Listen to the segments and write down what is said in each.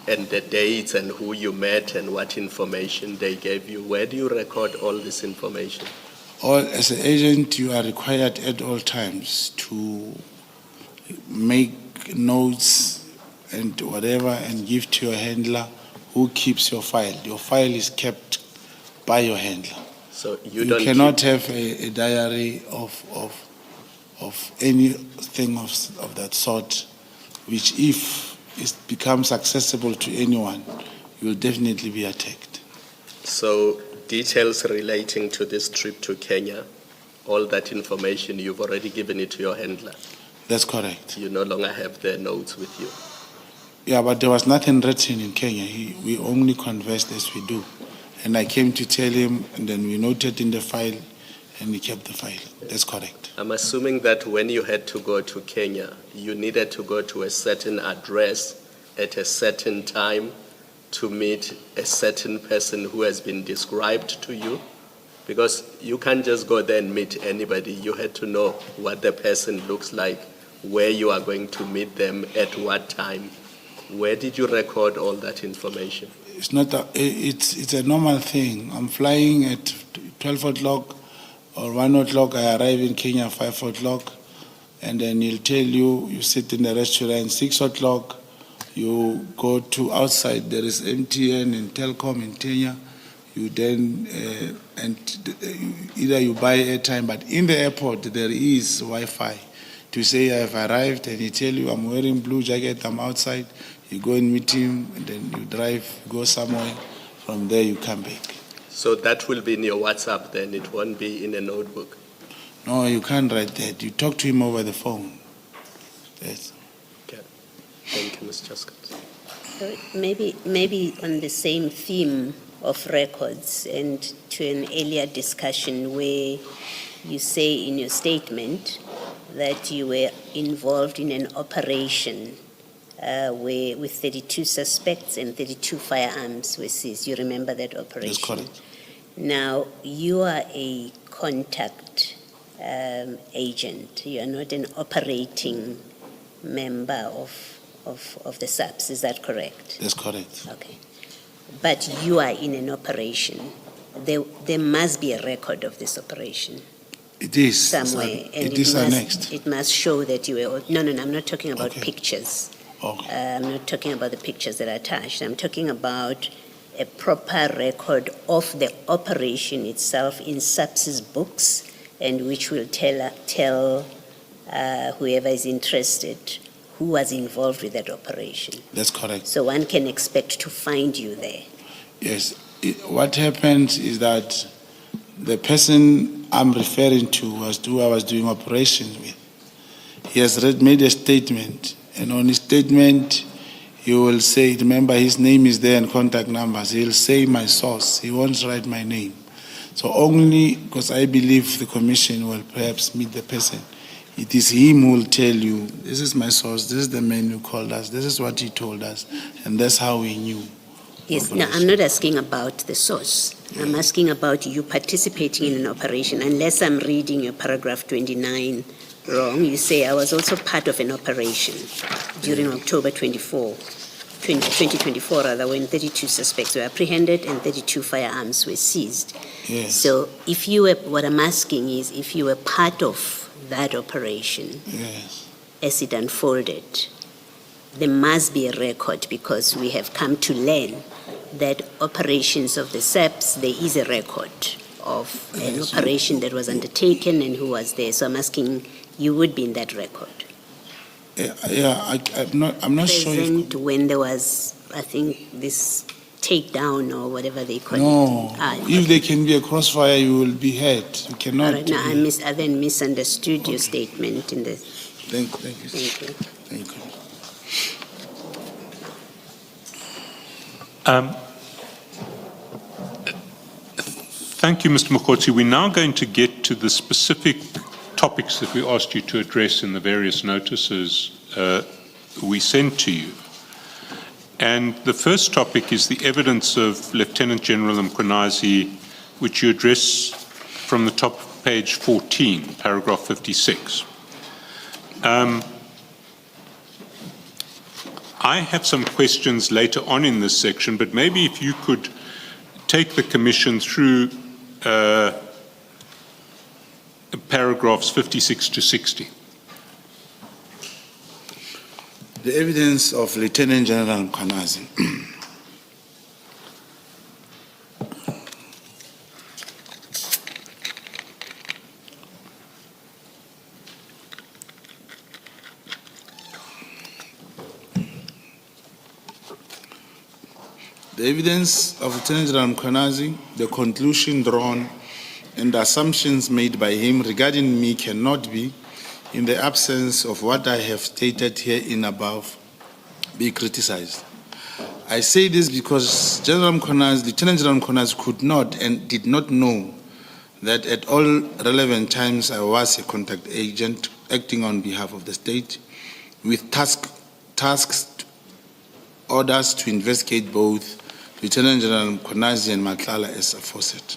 and the dates and who you met and what information they gave you. Where do you record all this information? As an agent, you are required at all times to make notes and whatever and give to your handler who keeps your file. Your file is kept by your handler. So You don't cannot have a diary of anything of that sort, which if it becomes accessible to anyone, you will definitely be attacked. So details relating to this trip to Kenya, all that information, you've already given it to your handler. That's correct. You no longer have the notes with you. Yeah, but there was nothing written in Kenya. We only conversed as we do. And I came to tell him, and then we noted in the file, and we kept the file. That's correct. I'm assuming that when you had to go to Kenya, you needed to go to a certain address at a certain time to meet a certain person who has been described to you? Because you can't just go there and meet anybody. You had to know what the person looks like, where you are going to meet them, at what time. Where did you record all that information? It's a normal thing. I'm flying at 12 o'clock or 1 o'clock. I arrive in Kenya 5 o'clock, and then he'll tell you, you sit in the restaurant 6 o'clock, you go to outside, there is MTN and Telkom in Kenya. You then, either you buy airtime, but in the airport there is Wi-Fi. To say I've arrived, and he tell you I'm wearing blue jacket, I'm outside. You go and meet him, and then you drive, you go somewhere. From there you come back. So that will be in your WhatsApp then, it won't be in a notebook? No, you can't write that. You talk to him over the phone. Yes. Okay. Thank you, Ms. Chaskot. Maybe on the same theme of records and to an earlier discussion where you say in your statement that you were involved in an operation where with 32 suspects and 32 firearms were seized. You remember that operation? That's correct. Now, you are a contact agent. You are not an operating member of the SAPS. Is that correct? That's correct. Okay. But you are in an operation. There must be a record of this operation. It is. Somewhere. And it is annexed. It must show that you were... No, I'm not talking about Okay. pictures. Okay. I'm not talking about the pictures that are attached. I'm talking about a proper record of the operation itself in SAPS's books, and which will tell whoever is interested who was involved with that operation. That's correct. So one can expect to find you there. Yes. What happened is that the person I'm referring to was who I was doing operations with. He has made a statement, and on his statement, he will say, remember his name is there and contact numbers. He'll say my source. He won't write my name. So only because I believe the commission will perhaps meet the person. It is him who will tell you, this is my source, this is the man who called us, this is what he told us, and that's how we knew. Yes, no, I'm not asking about the source. I'm asking about you participating in an operation. Unless I'm reading your paragraph 29 wrong, you say I was also part of an operation during October 2024 rather, when 32 suspects were apprehended and 32 firearms were seized. Yes. So if you were, what I'm asking is if you were part of that operation, Yes. as it unfolded, there must be a record, because we have come to learn that operations of the SAPS, there is a record of an operation that was undertaken and who was there. So I'm asking, you would be in that record. I'm not sure. Present when there was, I think, this takedown or whatever they call No, it. if there can be a crossfire, you will be hurt. You cannot. All right, no, I then misunderstood your statement in the... Thank you. Thank you. Thank you. Thank you, Mr. Mogotsi. We're now going to get to the specific topics that we asked you to address in the various notices we sent to you. And the first topic is the evidence of Lieutenant General Mkhwanazi, which you address from the top of page 14, paragraph 56. I have some questions later on in this section, but maybe if you could take the Commission through paragraphs 56 to 60. The evidence of Lieutenant General Mkhwanazi. The evidence of Lieutenant General Mkhwanazi, the conclusion drawn, and the assumptions made by him regarding me cannot be, in the absence of what I have stated herein above, be criticized. I say this because Lieutenant General Mkhwanazi could not and did not know that at all relevant times I was a contact agent acting on behalf of the state with tasks, orders to investigate both Lieutenant General Mkhwanazi and Matlala as aforesaid.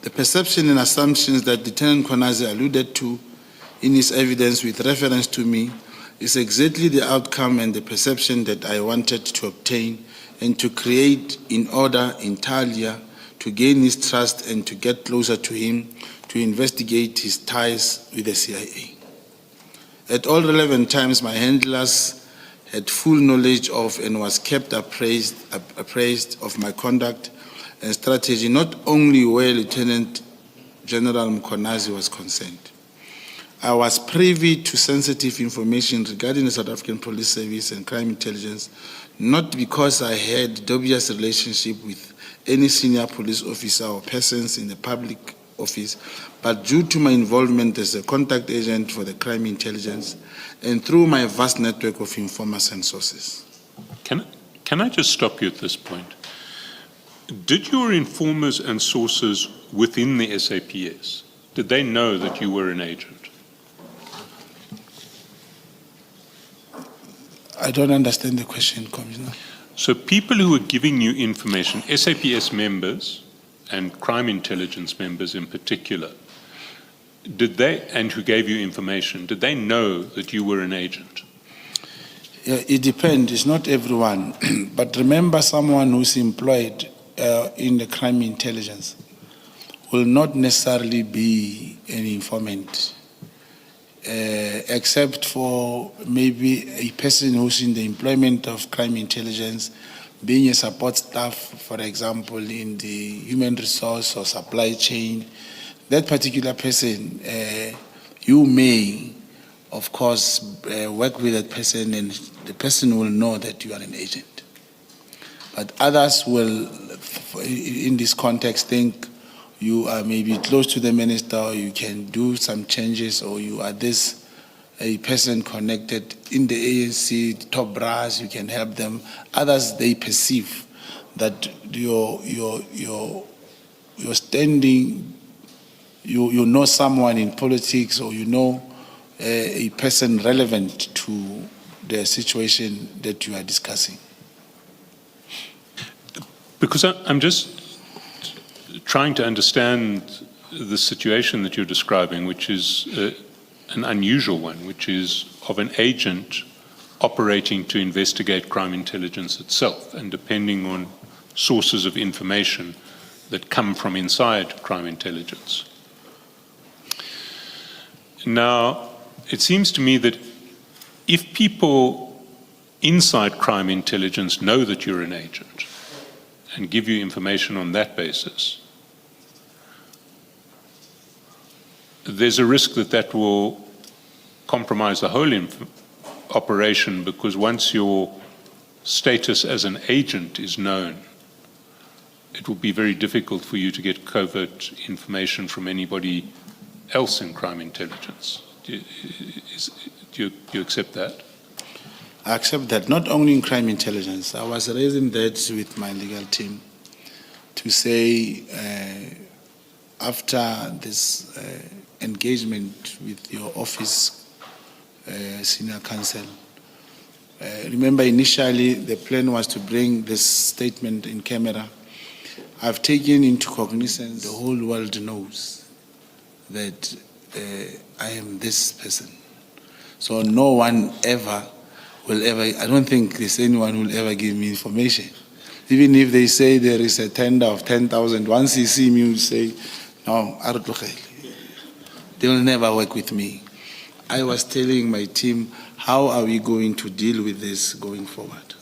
The perception and assumptions that Lieutenant Mkhwanazi alluded to in his evidence with reference to me is exactly the outcome and the perception that I wanted to obtain and to create in order entirely to gain his trust and to get closer to him to investigate his ties with the CIA. At all relevant times, my handlers had full knowledge of and was kept appraised of my conduct and strategy, not only where Lieutenant General Mkhwanazi was concerned. I was privy to sensitive information regarding the South African Police Service and crime intelligence, not because I had dubious relationship with any senior police officer or persons in the public office, but due to my involvement as a contact agent for the crime intelligence and through my vast network of informers and sources. Can I just stop you at this point? Did your informers and sources within the SAPS, did they know that you were an agent? I don't understand the question, Commissioner. So people who were giving you information, SAPS members and crime intelligence members in particular, did they, and who gave you information, did they know that you were an agent? Yeah, it depends. It's not everyone. But remember, someone who's employed in the crime intelligence will not necessarily be an informant, except for maybe a person who's in the employment of crime intelligence, being a support staff, for example, in the human resource or supply chain. That particular person, you may, of course, work with that person and the person will know that you are an agent. But others will, in this context, think you are maybe close to the minister, or you can do some changes, or you are a person connected in the ANC, top brass, you can help them. Others, they perceive that your standing, you know someone in politics, or you know a person relevant to the situation that you are discussing. Because I'm just trying to understand the situation that you're describing, which is an unusual one, which is of an agent operating to investigate crime intelligence itself, and depending on sources of information that come from inside crime intelligence. Now, it seems to me that if people inside crime intelligence know that you're an agent and give you information on that basis, there's a risk that that will compromise the whole operation, because once your status as an agent is known, it will be very difficult for you to get covert information from anybody else in crime intelligence. Do you accept that? I accept that, not only in crime intelligence. I was raising that with my legal team to say, after this engagement with your office, senior counsel, remember initially the plan was to bring this statement in camera. I've taken into cognizance the whole world knows that I am this person. So no one ever I don't think there's anyone who will ever give me information. Even if they say there is a tender of 10,000, once you see me, you say, no, they will never work with me. I was telling my team, how are we going to deal with this going forward?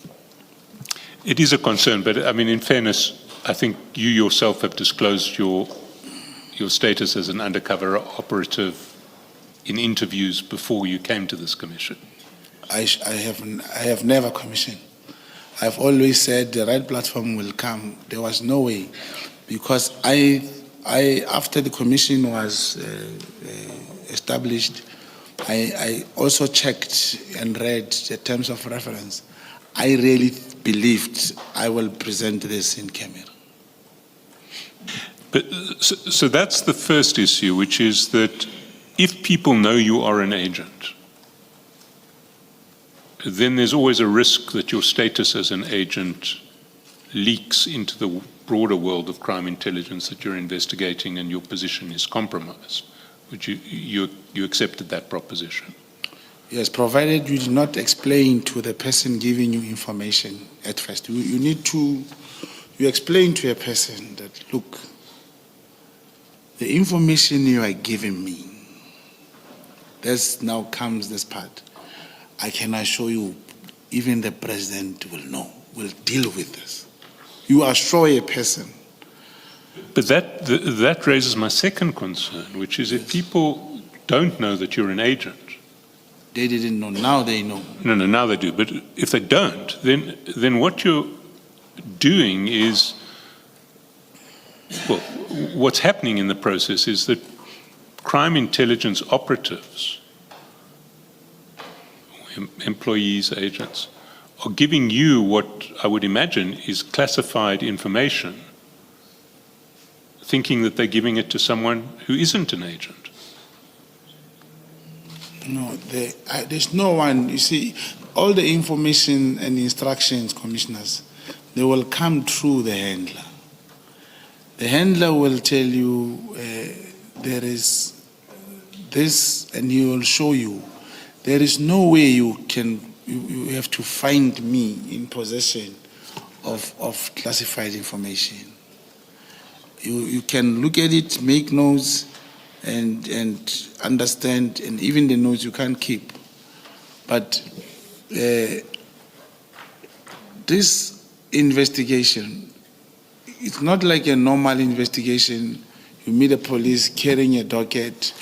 It is a concern, but I mean, in fairness, I think you yourself have disclosed your status as an undercover operative in interviews before you came to this commission. I have never commissioned. I've always said the right platform will come. There was no way, because after the commission was established, I also checked and read the terms of reference. I really believed I will present this in camera. But so that's the first issue, which is that if people know you are an agent, then there's always a risk that your status as an agent leaks into the broader world of crime intelligence that you're investigating, and your position is compromised. Would you accepted that proposition? Yes, provided you do not explain to the person giving you information at first. You explain to a person that, look, the information you are giving me, now comes this part. I can assure you, even the president will deal with this. You assure a person. But that raises my second concern, which is if people don't know that you're an agent. They didn't know, now they know. No, now they do. But if they don't, then what you're doing is, well, what's happening in the process is that crime intelligence operatives, employees, agents, are giving you what I would imagine is classified information, thinking that they're giving it to someone who isn't an agent. No, there's no one. You see, all the information and instructions, commissioners, they will come through the handler. The handler will tell you there is this, and he will show you. There is no way you have to find me in possession of classified information. You can look at it, make notes, and understand, and even the notes you can't keep. But this investigation, it's not like a normal investigation. You meet a police carrying a docket,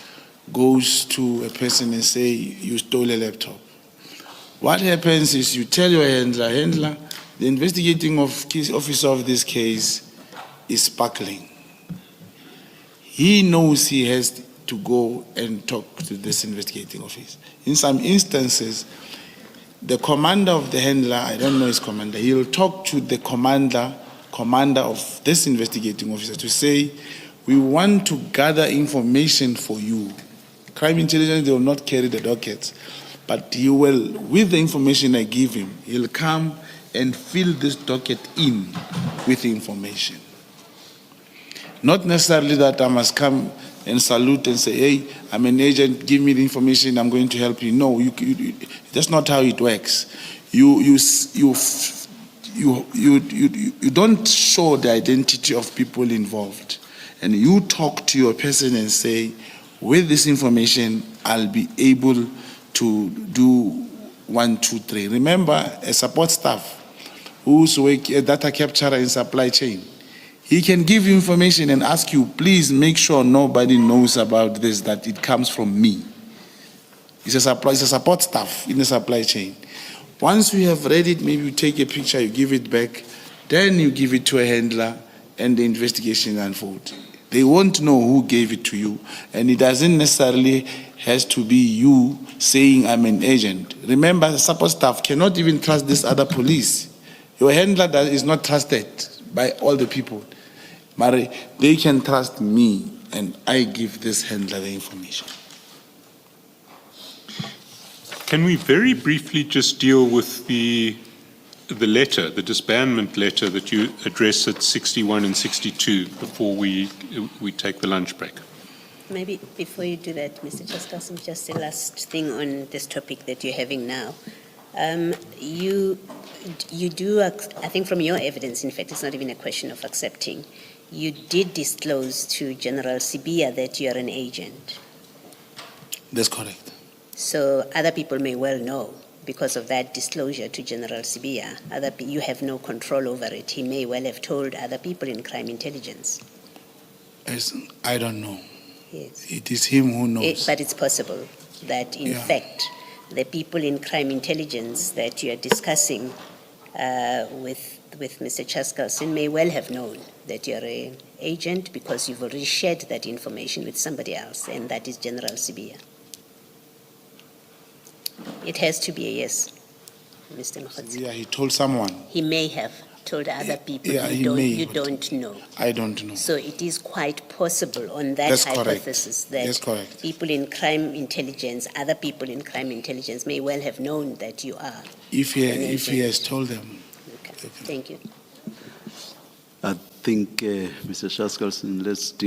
goes to a person and say, you stole a laptop. What happens is you tell your handler, the investigating officer of this case is sparkling. He knows he has to go and talk to this investigating officer. In some instances, the commander of the handler, I don't know his commander, he'll talk to the commander of this investigating officer to say, we want to gather information for you. Crime intelligence, they will not carry the dockets, but he will, with the information I give him, he'll come and fill this docket in with information. Not necessarily that I must come and salute and say, hey, I'm an agent, give me the information, I'm going to help you. No, that's not how it works. You don't show the identity of people involved. And you talk to your person and say, with this information, I'll be able to do 1, 2, 3. Remember, a support staff who's a data capturer in supply chain, he can give you information and ask you, please make sure nobody knows about this, that it comes from me. It's a support staff in the supply chain. Once you have read it, maybe you take a picture, you give it back, then you give it to a handler, and the investigation unfolds. They won't know who gave it to you, and it doesn't necessarily has to be you saying I'm an agent. Remember, the support staff cannot even trust this other police. Your handler is not trusted by all the people. But they can trust me, and I give this handler the information. Can we very briefly just deal with the letter, the disbandment letter that you address at 61 and 62 before we take the lunch break? Maybe before you do that, Mr. Chairperson, just a last thing on this topic that you're having now. You do, I think from your evidence, in fact, it's not even a question of accepting. You did disclose to General Sibia that you are an agent. That's correct. So other people may well know because of that disclosure to General Sibia. You have no control over it. He may well have told other people in crime intelligence. As I don't know. Yes. It is him who knows. But it's possible that, in Yeah. fact, the people in crime intelligence that you are discussing with Mr. Chaskalson may well have known that you're an agent because you've already shared that information with somebody else, and that is General Sibia. It has to be a yes, Mr. Mogotsi. Yeah, he told someone. He may have told other people. Yeah, he you don't, may, you but- don't know. I don't know. So it is quite possible on that That's correct. hypothesis that That's correct. people in crime intelligence, other people in crime intelligence may well have known that you are. If An he agent. has told them. Okay. Thank you. I think, Mr. Chaskalson, let's